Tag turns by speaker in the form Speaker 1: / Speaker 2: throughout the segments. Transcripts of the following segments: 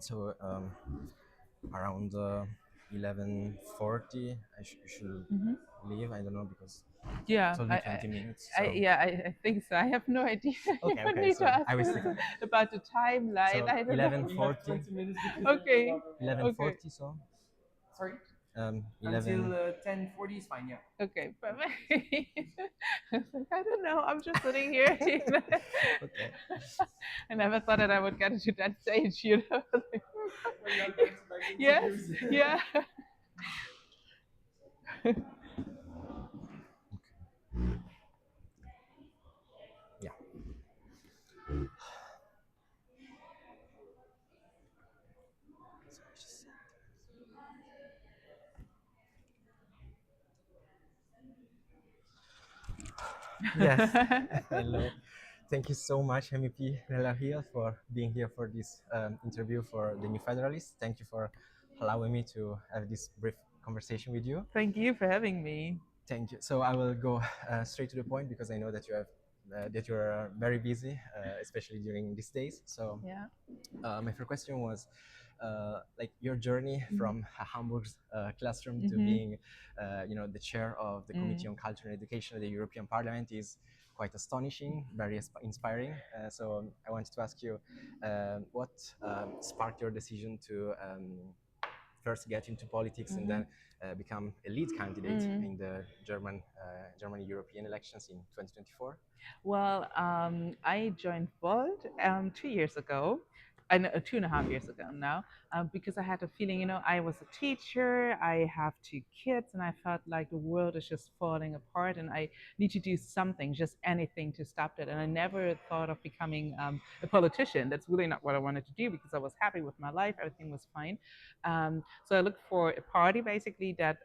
Speaker 1: So around 11:40, you should leave. I don't know because
Speaker 2: Yeah,
Speaker 1: it's only 20 minutes.
Speaker 2: I
Speaker 1: So
Speaker 2: yeah, I think so. I have no idea.
Speaker 1: okay,
Speaker 2: You
Speaker 1: okay.
Speaker 2: need to
Speaker 1: So
Speaker 2: ask
Speaker 1: I will
Speaker 2: him
Speaker 1: stick.
Speaker 2: about the timeline.
Speaker 1: So
Speaker 2: I don't know.
Speaker 1: 11:40,
Speaker 2: Okay, okay,
Speaker 1: 11:40. So
Speaker 3: Sorry.
Speaker 1: 11.
Speaker 3: Until 10:40 is fine. Yeah.
Speaker 2: okay. Perfect. I don't know. I'm just sitting here.
Speaker 1: Okay.
Speaker 2: I never thought that I would get to that stage. You know.
Speaker 3: When you have back-to-back
Speaker 2: Yes.
Speaker 3: interviews.
Speaker 2: Yeah.
Speaker 1: Yeah. So I just yes. Hello. Thank you so much, MEP Nela Riehl, for being here for this interview for the New Federalists. Thank you for allowing me to have this brief conversation with you.
Speaker 2: Thank you for having me.
Speaker 1: Thank you. So I will go straight to the point because I know that you have that you are very busy, especially during these days. So
Speaker 2: Yeah.
Speaker 1: my first question was like your journey from Hamburg's classroom to
Speaker 2: Mm-hmm.
Speaker 1: being, the chair of the Committee on Culture and Education of the European Parliament is quite astonishing, very inspiring. So I wanted to ask you what sparked your decision to first get into politics and then become a lead candidate in the Germany European elections in 2024.
Speaker 2: Well, I joined Volt 2 years ago, and 2.5 years ago now, because I had a feeling, I was a teacher, I have two kids, and I felt like the world is just falling apart, and I need to do something, just anything to stop that. And I never thought of becoming a politician. That's really not what I wanted to do because I was happy with my life, everything was fine. So I looked for a party basically that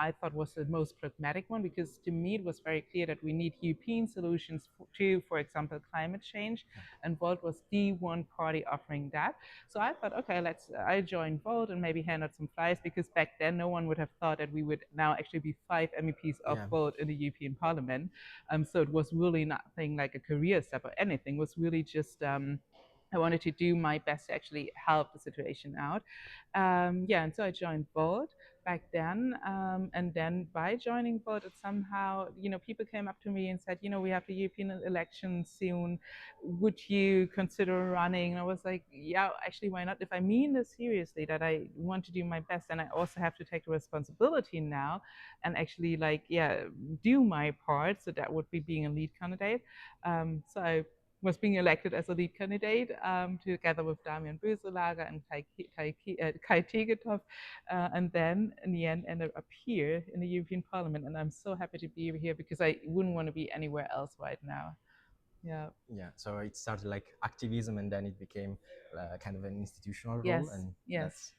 Speaker 2: I thought was the most pragmatic one because to me it was very clear that we need European solutions to, for example, climate change, and Volt was the one party offering that. So I thought, okay, I joined Volt and maybe hand out some flyers because back then no one would have thought that we would now actually be 5 MEPs of
Speaker 1: Yeah.
Speaker 2: Volt in the European Parliament. So it was really nothing like a career step or anything. It was really just I wanted to do my best to actually help the situation out. Yeah, and so I joined Volt back then, and then by joining Volt, it somehow, people came up to me and said, we have the European elections soon. Would you consider running? And I was like, yeah, actually, why not? If I mean this seriously, that I want to do my best, and I also have to take the responsibility now, and actually, like, yeah, do my part. So that would be being a lead candidate. So I was being elected as a lead candidate together with Damian Böselager and Kai Tegethoff, and then in the end ended up here in the European Parliament. And I'm so happy to be here because I wouldn't want to be anywhere else right now. Yeah.
Speaker 1: Yeah, so it started like activism and then it became kind of an institutional
Speaker 2: Yes.
Speaker 1: role, and
Speaker 2: Yes.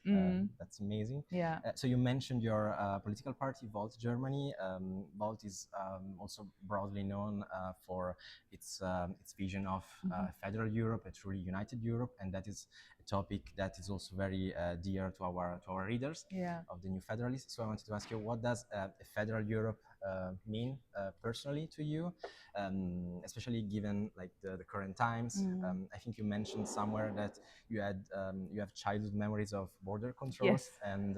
Speaker 1: that's amazing.
Speaker 2: Yeah.
Speaker 1: So you mentioned your political party, Volt Germany. Volt is also broadly known for its vision of federal Europe, a truly united Europe, and that is a topic that is also very dear to our readers
Speaker 2: Yeah.
Speaker 1: of the New Federalists. So I wanted to ask you, what does a federal Europe mean personally to you, especially given like the current times? I think you mentioned somewhere that you have childhood memories of border controls,
Speaker 2: Yes.
Speaker 1: and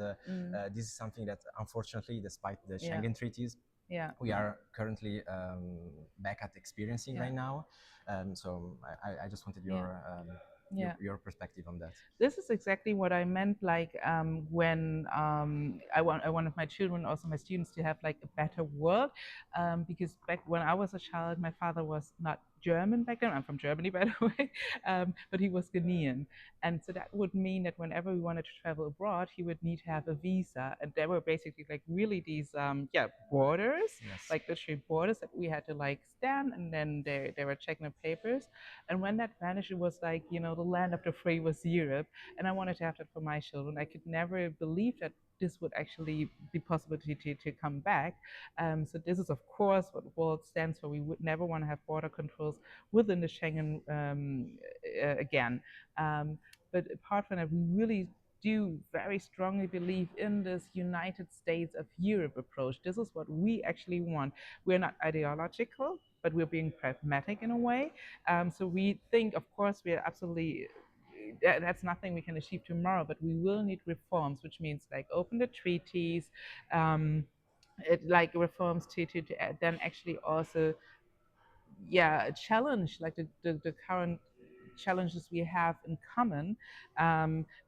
Speaker 1: this is something that unfortunately, despite the
Speaker 2: Yeah.
Speaker 1: Schengen treaties,
Speaker 2: Yeah.
Speaker 1: we are currently back at experiencing
Speaker 2: Yeah.
Speaker 1: right now. So I just wanted
Speaker 2: Yeah.
Speaker 1: your perspective on that.
Speaker 2: This is exactly what I meant. Like when I wanted my children, also my students, to have like a better world, because back when I was a child, my father was not German back then. I'm from Germany, by the way, but he was Ghanaian, and so that would mean that whenever we wanted to travel abroad, he would need to have a visa, and there were basically like really these borders,
Speaker 1: Yes.
Speaker 2: like literally borders that we had to like stand, and then they were checking the papers. And when that vanished, it was like, the land of the free was Europe. And I wanted to have that for my children. I could never believe that this would actually be possible to come back. So this is, of course, what WORLD stands for. We would never want to have border controls within the Schengen again. But apart from that, we really do very strongly believe in this United States of Europe approach. This is what we actually want. We're not ideological, but we're being pragmatic in a way. So we think, of course, we are absolutely that's nothing we can achieve tomorrow, but we will need reforms, which means like open the treaties, um, like reforms to then actually also challenge like the current challenges we have in common,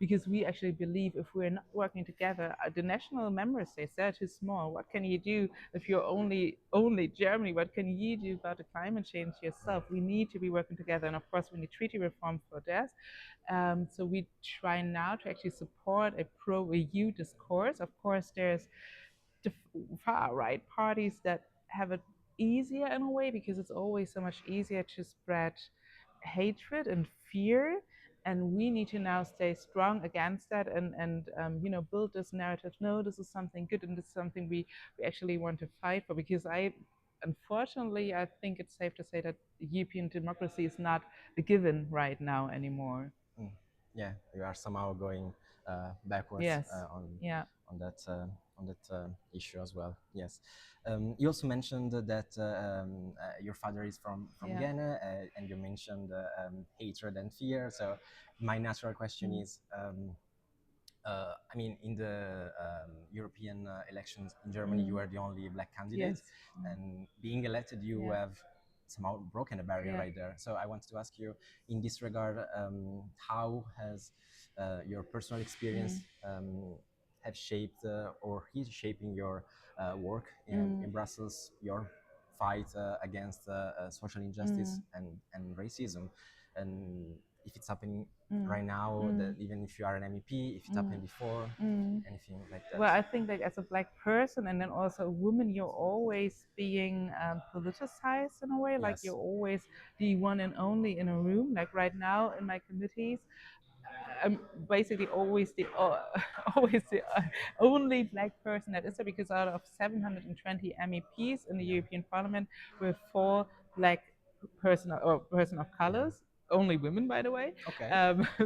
Speaker 2: because we actually believe if we're not working together, the national member states, they're too small. What can you do if you're only Germany? What can you do about the climate change yourself? We need to be working together, and of course we need treaty reform for that. So we try now to actually support a pro-EU discourse. Of course, there's the far right parties that have it easier in a way, because it's always so much easier to spread hatred and fear, and we need to now stay strong against that, and build this narrative. No, this is something good, and this is something we actually want to fight for, because unfortunately, I think it's safe to say that European democracy is not a given right now anymore.
Speaker 1: Mm. Yeah, you are somehow going backwards
Speaker 2: Yes. Yeah.
Speaker 1: on that issue as well. Yes. You also mentioned that your father is from
Speaker 2: Yeah.
Speaker 1: Ghana, and you mentioned hatred and fear. So my natural question is. I mean, in the European elections in Germany, you are the only black candidate,
Speaker 2: Yes.
Speaker 1: and being elected, you
Speaker 2: Yeah.
Speaker 1: have somehow broken a barrier
Speaker 2: Yeah.
Speaker 1: right there. So I wanted to ask you, in this regard, how has your personal experience have shaped or is shaping your work in Brussels, your fight against social injustice and racism, and if it's happening right now, that even if you are an MEP, if it happened before, anything like that?
Speaker 2: Well, I think that as a black person and then also a woman, you're always being politicized in a way. Like
Speaker 1: Yes.
Speaker 2: you're always the one and only in a room. Like right now in my committees, I'm basically always the always the only black person that is there, because out of 720 MEPs in the European Parliament, we're four black person of colors. Only women, by the way.
Speaker 1: Okay.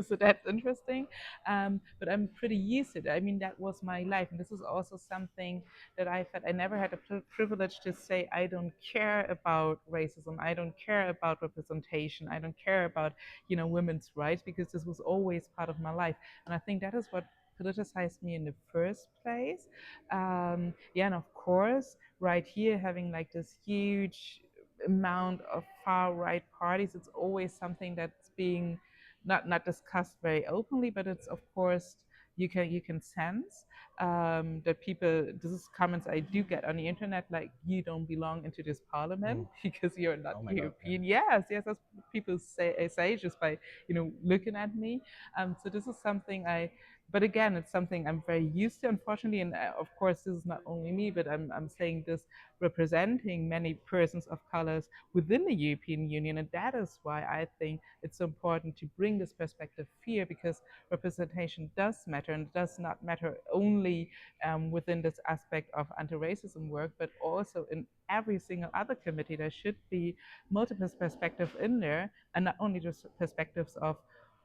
Speaker 2: So that's interesting. But I'm pretty used to it. I mean, that was my life, and this is also something that I felt. I never had the privilege to say I don't care about racism. I don't care about representation. I don't care about women's rights, because this was always part of my life, and I think that is what politicized me in the first place. And of course, right here, having like this huge amount of far right parties, it's always something that's being not discussed very openly, but it's of course you can sense that people, this is comments I do get on the internet, like you don't belong into this parliament because you're not
Speaker 1: Oh my God,
Speaker 2: European. Yes, that's what people say just by looking at me. So this is something but again, it's something I'm very used to, unfortunately. And of course, this is not only me, but I'm saying this representing many persons of colors within the European Union. And that is why I think it's so important to bring this perspective here, because representation does matter, and it does not matter only within this aspect of anti-racism work, but also in every single other committee. There should be multiple perspectives in there, and not only just perspectives of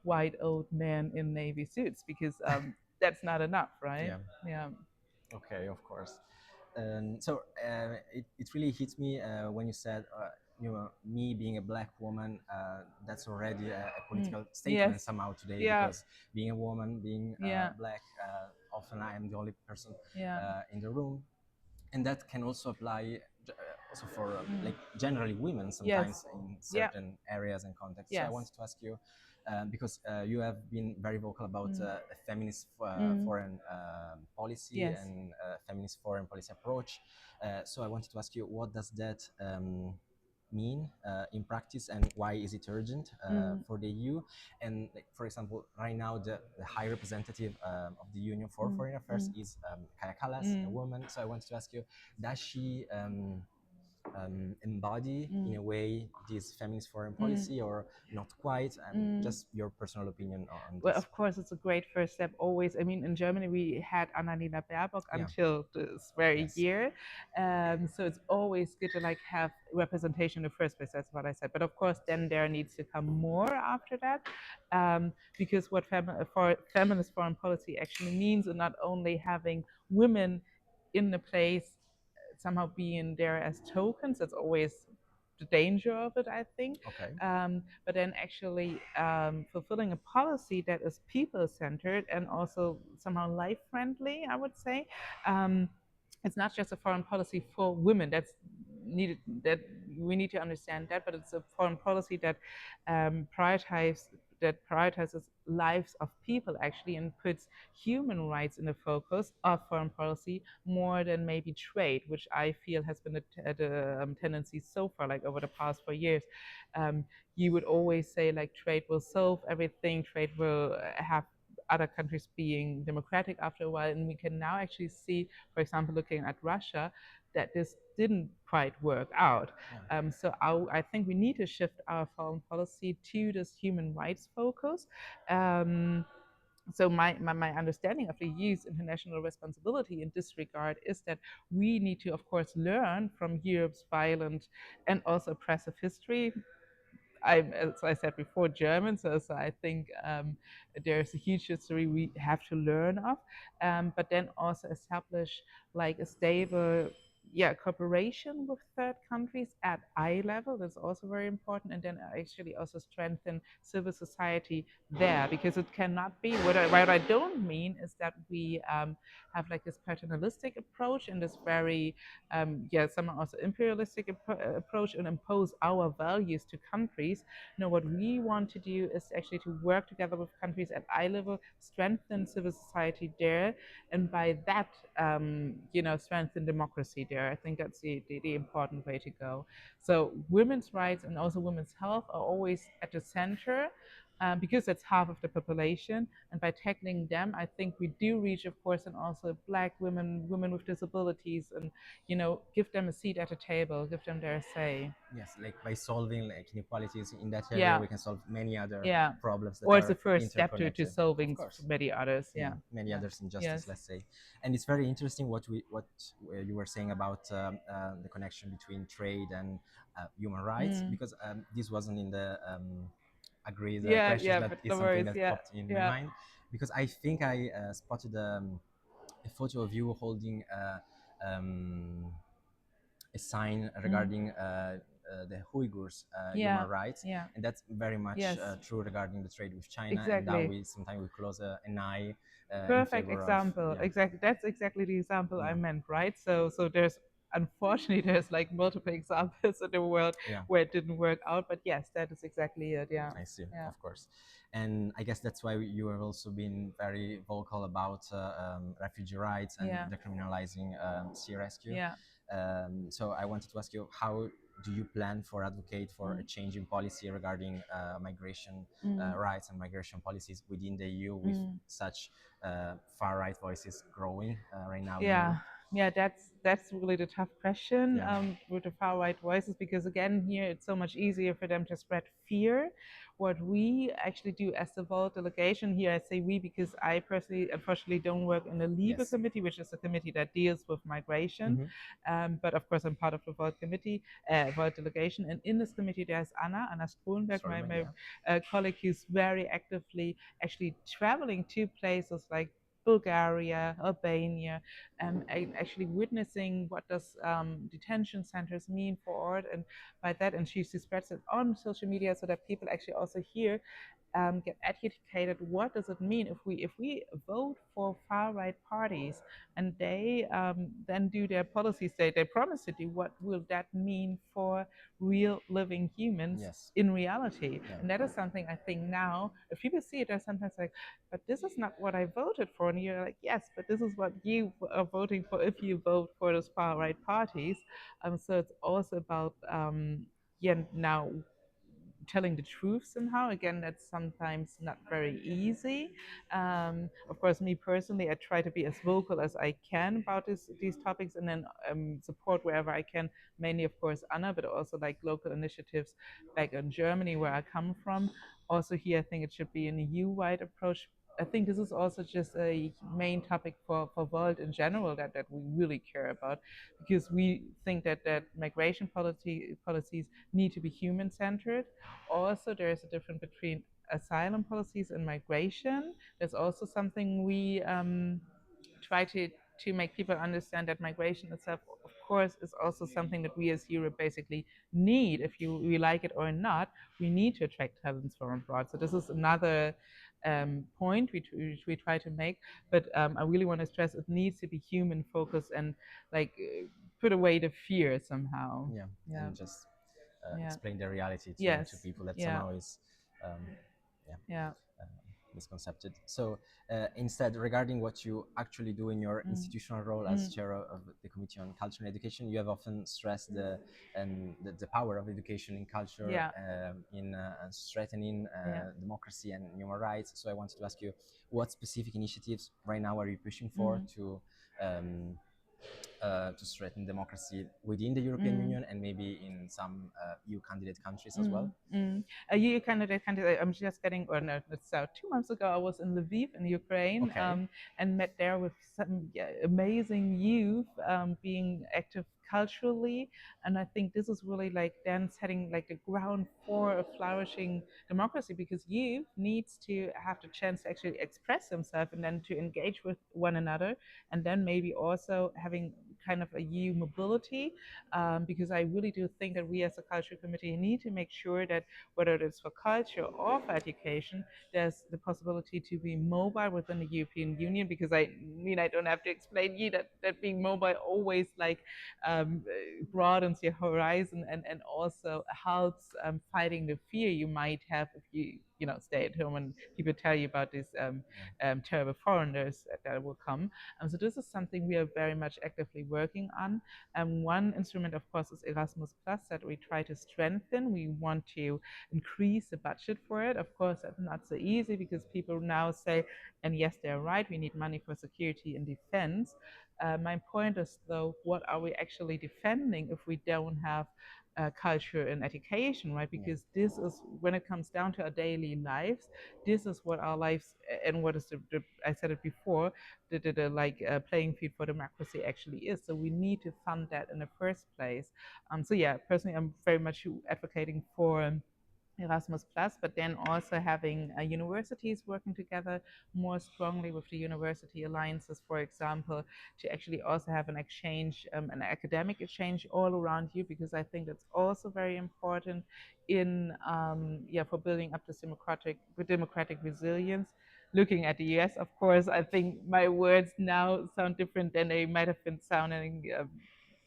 Speaker 2: white old men in navy suits, because that's not enough, right?
Speaker 1: yeah.
Speaker 2: Yeah.
Speaker 1: Okay, of course. So it really hits me when you said, me being a black woman, that's already a political statement
Speaker 2: Yes.
Speaker 1: somehow today,
Speaker 2: Yeah.
Speaker 1: because being a woman, being
Speaker 2: Yeah.
Speaker 1: black, often I am the only person
Speaker 2: Yeah.
Speaker 1: in the room, and that can also apply also for like generally women sometimes
Speaker 2: Yes.
Speaker 1: in
Speaker 2: Yeah.
Speaker 1: certain areas and contexts. So I
Speaker 2: Yes.
Speaker 1: wanted to ask you, because you have been very vocal about a feminist foreign policy
Speaker 2: Yes.
Speaker 1: and feminist foreign policy approach. So I wanted to ask you, what does that mean in practice, and why is it urgent for the EU? And like, for example, right now the High Representative of the Union for Foreign Affairs is Kaya Kallas, a woman. So I wanted to ask you, does she embody in a way this feminist foreign policy, or not quite? Just your personal opinion on
Speaker 2: Well,
Speaker 1: this.
Speaker 2: of course, it's a great first step always. I mean, in Germany, we had Annalena Baerbock
Speaker 1: Yeah.
Speaker 2: until this very
Speaker 1: Yes.
Speaker 2: year. So it's always good to like have representation in the first place. That's what I said. But of course, then there needs to come more after that, because what feminist foreign policy actually means, and not only having women in the place somehow being there as tokens. That's always the danger of it, I think.
Speaker 1: Okay.
Speaker 2: But then actually fulfilling a policy that is people centered and also somehow life friendly, I would say. Um, it's not just a foreign policy for women that's needed, that we need to understand that, but it's a foreign policy that prioritizes lives of people actually and puts human rights in the focus of foreign policy more than maybe trade, which I feel has been a tendency so far, like over the past 4 years. Um, you would always say like trade will solve everything, trade will have other countries being democratic after a while, and we can now actually see, for example, looking at Russia, that this didn't quite work out. So I think we need to shift our foreign policy to this human rights focus. So my understanding of the EU's international responsibility in this regard is that we need to, of course, learn from Europe's violent and also oppressive history. As I said before, German, so I think there's a huge history we have to learn of, but then also establish like a stable, cooperation with third countries at eye level. That's also very important, and then actually also strengthen civil society there, because it cannot be. What I don't mean is that we have like this paternalistic approach and this very somehow also imperialistic approach and impose our values to countries. No, what we want to do is actually to work together with countries at eye level, strengthen civil society there, and by that, strengthen democracy there. I think that's the important way to go. So women's rights and also women's health are always at the center. Because that's half of the population, and by tackling them, I think we do reach, of course, and also Black women, women with disabilities, and give them a seat at the table, give them their say.
Speaker 1: Yes, like by solving like inequalities in that area,
Speaker 2: Yeah,
Speaker 1: we can solve many other
Speaker 2: yeah.
Speaker 1: problems that
Speaker 2: Or it's the
Speaker 1: are
Speaker 2: first step to
Speaker 1: interconnected. Of
Speaker 2: solving
Speaker 1: course.
Speaker 2: many others.
Speaker 1: Yeah,
Speaker 2: Yeah,
Speaker 1: many
Speaker 2: yeah.
Speaker 1: others injustice,
Speaker 2: Yes.
Speaker 1: let's say. And it's very interesting what you were saying about the connection between trade and human rights, because this wasn't in the agreed
Speaker 2: Yeah,
Speaker 1: questions,
Speaker 2: yeah,
Speaker 1: but
Speaker 2: but
Speaker 1: it's
Speaker 2: no
Speaker 1: something
Speaker 2: worries.
Speaker 1: that
Speaker 2: Yeah,
Speaker 1: popped in my
Speaker 2: yeah.
Speaker 1: mind, because I think I spotted a photo of you holding a sign regarding the Uyghurs'
Speaker 2: Yeah,
Speaker 1: human rights,
Speaker 2: yeah.
Speaker 1: and that's very much
Speaker 2: Yes,
Speaker 1: true regarding the trade with China. And now
Speaker 2: exactly.
Speaker 1: we sometimes we close an eye in
Speaker 2: Perfect
Speaker 1: favor of,
Speaker 2: example.
Speaker 1: yeah,
Speaker 2: Exactly. That's exactly the example I
Speaker 1: yeah,
Speaker 2: meant, right? So there's, unfortunately, there's like multiple examples in the world
Speaker 1: yeah.
Speaker 2: where it didn't work out, but yes, that is exactly it. Yeah.
Speaker 1: I see,
Speaker 2: Yeah.
Speaker 1: of course. And I guess that's why you have also been very vocal about refugee rights and
Speaker 2: Yeah.
Speaker 1: decriminalizing sea rescue.
Speaker 2: Yeah.
Speaker 1: So I wanted to ask you, how do you plan for advocate for a change in policy regarding migration rights and migration policies within the EU with such far right voices growing right now in
Speaker 2: Yeah,
Speaker 1: Europe?
Speaker 2: yeah, that's really the tough question
Speaker 1: Yeah.
Speaker 2: with the far right voices, because again here it's so much easier for them to spread fear. What we actually do as the Volt delegation here, I say we because I personally unfortunately don't work in the LIBE
Speaker 1: Yes.
Speaker 2: committee, which is a committee that deals with migration.
Speaker 1: Hmm.
Speaker 2: But of course I'm part of the Volt committee, Volt delegation, and in this committee there's Anna Strolenberg,
Speaker 1: Sorry,
Speaker 2: my
Speaker 1: yeah.
Speaker 2: colleague, who's very actively actually traveling to places like Bulgaria, Albania, and actually witnessing what does detention centers mean for art, and by that, and she spreads it on social media so that people actually also hear, get educated. What does it mean if we vote for far right parties and they then do their policies they promise to do? What will that mean for real living humans
Speaker 1: Yes.
Speaker 2: in reality?
Speaker 1: Yeah.
Speaker 2: And that is something I think now, if people see it, they're sometimes like, but this is not what I voted for. And you're like, yes, but this is what you are voting for if you vote for those far right parties. So it's also about now telling the truth somehow. Again, that's sometimes not very easy. Of course, me personally, I try to be as vocal as I can about these topics, and then support wherever I can, mainly of course Anna, but also like local initiatives back in Germany where I come from. Also here, I think it should be an EU-wide approach. I think this is also just a main topic for world in general that we really care about, because we think that migration policies need to be human centered. Also, there is a difference between asylum policies and migration. That's also something we try to to make people understand that migration itself, of course, is also something that we as Europe basically need. If we like it or not, we need to attract talents from abroad. So this is another point which we try to make. But I really want to stress it needs to be human focused and like put away the fear somehow.
Speaker 1: Yeah,
Speaker 2: Yeah.
Speaker 1: and just
Speaker 2: Yeah.
Speaker 1: explain the reality to
Speaker 2: Yes.
Speaker 1: people that
Speaker 2: Yeah.
Speaker 1: somehow is um, yeah,
Speaker 2: Yeah.
Speaker 1: uh, misconcepted. So instead, regarding what you actually do in your institutional role as chair of the Committee on Culture and Education, you have often stressed the power of education in culture,
Speaker 2: Yeah.
Speaker 1: in strengthening
Speaker 2: Yeah.
Speaker 1: democracy and human rights. So I wanted to ask you, what specific initiatives right now are you pushing for um, to strengthen democracy within the European Union and maybe in some EU candidate countries as well?
Speaker 2: You candidate. I'm just getting, or no, it's 2 months ago. I was in Lviv in Ukraine,
Speaker 1: Okay.
Speaker 2: and met there with some amazing youth being active culturally, and I think this is really like then setting like the ground for a flourishing democracy because youth needs to have the chance to actually express themselves and then to engage with one another, and then maybe also having kind of a youth mobility because I really do think that we as a culture committee need to make sure that whether it's for culture or for education, there's the possibility to be mobile within the European Union. Because I mean, I don't have to explain you that being mobile always like broadens your horizon and also helps fighting the fear you might have if you know stay at home and people tell you about these terrible foreigners that will come. So this is something we are very much actively working on. One instrument, of course, is Erasmus Plus that we try to strengthen. We want to increase the budget for it. Of course, that's not so easy because people now say, and yes, they're right, we need money for security and defense. My point is, though, what are we actually defending if we don't have culture and education, right? Because this is, when it comes down to our daily lives, this is what our lives and what is I said it before, the like playing field for democracy actually is. So we need to fund that in the first place. So yeah, personally, I'm very much advocating for Erasmus Plus, but then also having universities working together more strongly with the university alliances, for example, to actually also have an exchange, an academic exchange all around you, because I think that's also very important in for building up this democratic resilience. Looking at the US, of course, I think my words now sound different than they might have been sounding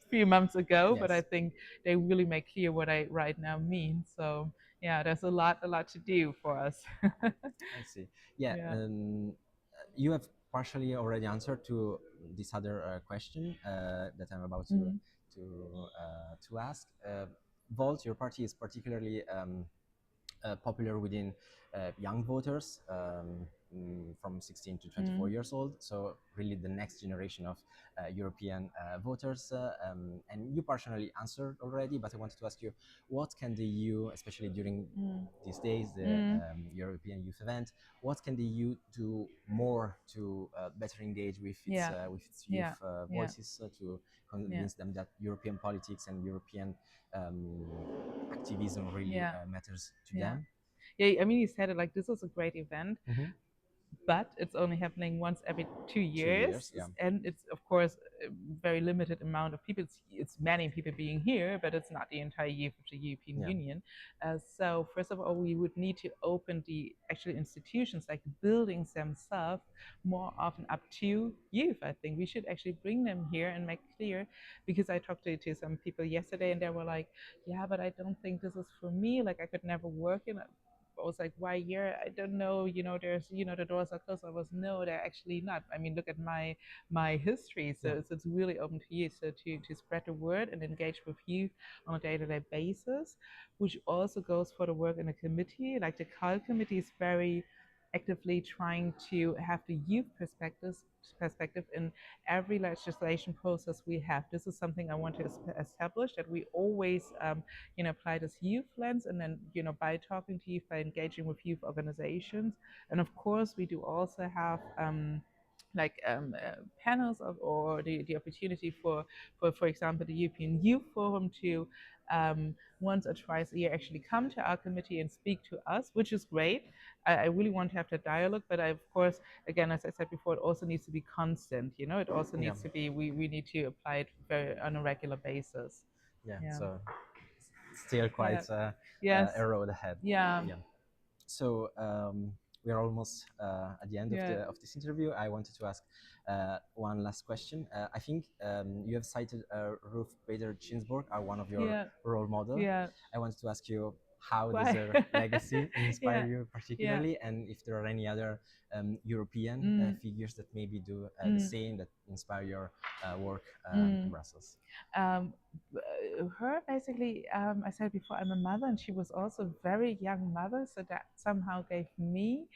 Speaker 2: few months ago, but I
Speaker 1: Yes.
Speaker 2: think they really make clear what I right now mean. So yeah, there's a lot to do for us.
Speaker 1: I see. Yeah,
Speaker 2: Yeah.
Speaker 1: you have partially already answered to this other question that I'm about to ask. Volt, your party is particularly popular within young voters from 16 to 24 years old. So really the next generation of European voters. And you partially answered already, but I wanted to ask you, what can the EU, especially during these days, the European Youth Event, what can the EU do more to better engage with its youth
Speaker 2: Yeah. Yeah.
Speaker 1: voices to
Speaker 2: Yeah.
Speaker 1: convince them that European politics and European um, activism really
Speaker 2: Yeah.
Speaker 1: matters to
Speaker 2: Yeah.
Speaker 1: them?
Speaker 2: Yeah. I mean, you said it like this is a great event,
Speaker 1: Mm-hmm.
Speaker 2: but it's only happening once every 2 years,
Speaker 1: 2 years, yeah.
Speaker 2: and it's of course a very limited amount of people. It's many people being here, but it's not the entire youth of the European
Speaker 1: Yeah.
Speaker 2: Union. So first of all, we would need to open the actual institutions, like the buildings themselves, more often up to youth. I think we should actually bring them here and make clear, because I talked to some people yesterday, and they were like, "Yeah, but I don't think this is for me. Like I could never work in it." I was like, why here? I don't know. There's, the doors are closed. I was, no, they're actually not. I mean, look at my history. So,
Speaker 1: Yeah.
Speaker 2: it's really open to you. So to spread the word and engage with you on a day-to-day basis, which also goes for the work in a committee. Like the CAL committee is very actively trying to have the youth perspective in every legislation process we have. This is something I want to establish, that we always apply this youth lens, and then by talking to youth, by engaging with youth organizations. And of course we do also have like panels of, or the opportunity for example, the European Youth Forum to once or twice a year actually come to our committee and speak to us, which is great. I really want to have that dialogue, but I, of course, again, as I said before, it also needs to be constant. You know, it also
Speaker 1: Yeah.
Speaker 2: needs to be, we need to apply it very on a regular basis.
Speaker 1: Yeah.
Speaker 2: Yeah.
Speaker 1: So still quite
Speaker 2: Yes.
Speaker 1: a road ahead.
Speaker 2: Yeah.
Speaker 1: Yeah. So we are almost at the end of
Speaker 2: Yeah.
Speaker 1: this interview. I wanted to ask one last question. I think you have cited Ruth Bader Ginsburg as one of your
Speaker 2: Yeah.
Speaker 1: role models.
Speaker 2: Yeah.
Speaker 1: I wanted to ask you, how does
Speaker 2: Why?
Speaker 1: her legacy inspire
Speaker 2: Yeah.
Speaker 1: you particularly, and if there are any other European figures that maybe do the same, that inspire your work in Brussels?
Speaker 2: Her basically, I said before, I'm a mother, and she was also a very young mother, so that somehow gave me,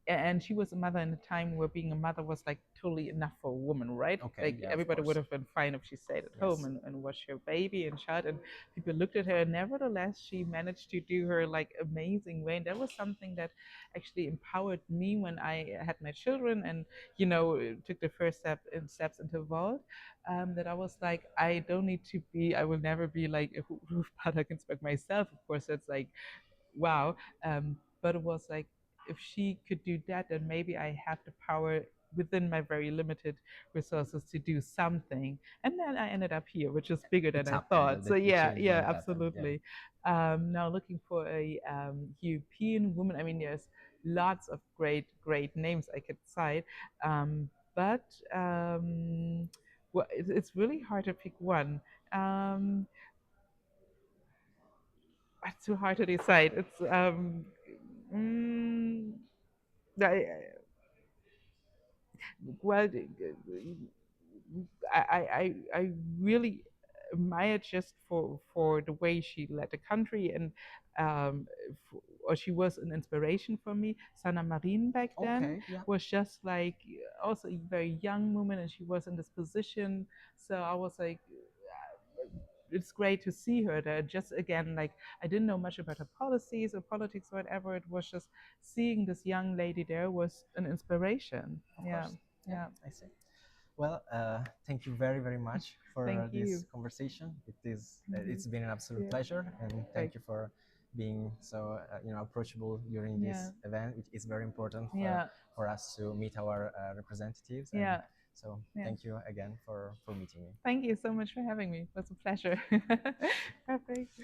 Speaker 2: and she was a mother in a time where being a mother was like totally enough for a woman, right?
Speaker 1: Okay,
Speaker 2: Like
Speaker 1: yeah, of
Speaker 2: everybody would
Speaker 1: course.
Speaker 2: have been fine if she stayed at
Speaker 1: Yes.
Speaker 2: home and watched her baby and child, and people looked at her, and nevertheless she managed to do her like amazing way, and that was something that actually empowered me when I had my children, and took the first steps into the world. That I was like, I don't need to be, I will never be like a Ruth Bader Ginsburg myself. Of course, that's like, wow. But it was like, if she could do that, then maybe I have the power within my very limited resources to do something. And then I ended up here, which is bigger than
Speaker 1: It's
Speaker 2: I
Speaker 1: happened.
Speaker 2: thought. So
Speaker 1: The
Speaker 2: yeah,
Speaker 1: change
Speaker 2: yeah,
Speaker 1: that happened. Yeah.
Speaker 2: absolutely. Now looking for a European woman. I mean, there's lots of great names I could cite, but well, it's really hard to pick one. Um, it's too hard to decide. It's mm, I, well, I really admire just for the way she led the country, and or she was an inspiration for me. Sanna Marin back then
Speaker 1: Okay. Yeah.
Speaker 2: was just like also a very young woman, and she was in this position. So I was like, it's great to see her there. Just again, like I didn't know much about her policies or politics or whatever. It was just seeing this young lady there was an inspiration.
Speaker 1: Of
Speaker 2: Yeah,
Speaker 1: course.
Speaker 2: yeah.
Speaker 1: I see. Well, thank you very, very much for
Speaker 2: Thank
Speaker 1: this
Speaker 2: you.
Speaker 1: conversation. It's been an absolute
Speaker 2: Yeah.
Speaker 1: pleasure, and
Speaker 2: Like,
Speaker 1: thank you for being so approachable during
Speaker 2: yeah,
Speaker 1: this event. It is very important
Speaker 2: yeah,
Speaker 1: for us to meet our representatives, and
Speaker 2: yeah,
Speaker 1: so
Speaker 2: yeah.
Speaker 1: thank you again for meeting me.
Speaker 2: Thank you so much for having me. It was a pleasure. Perfect.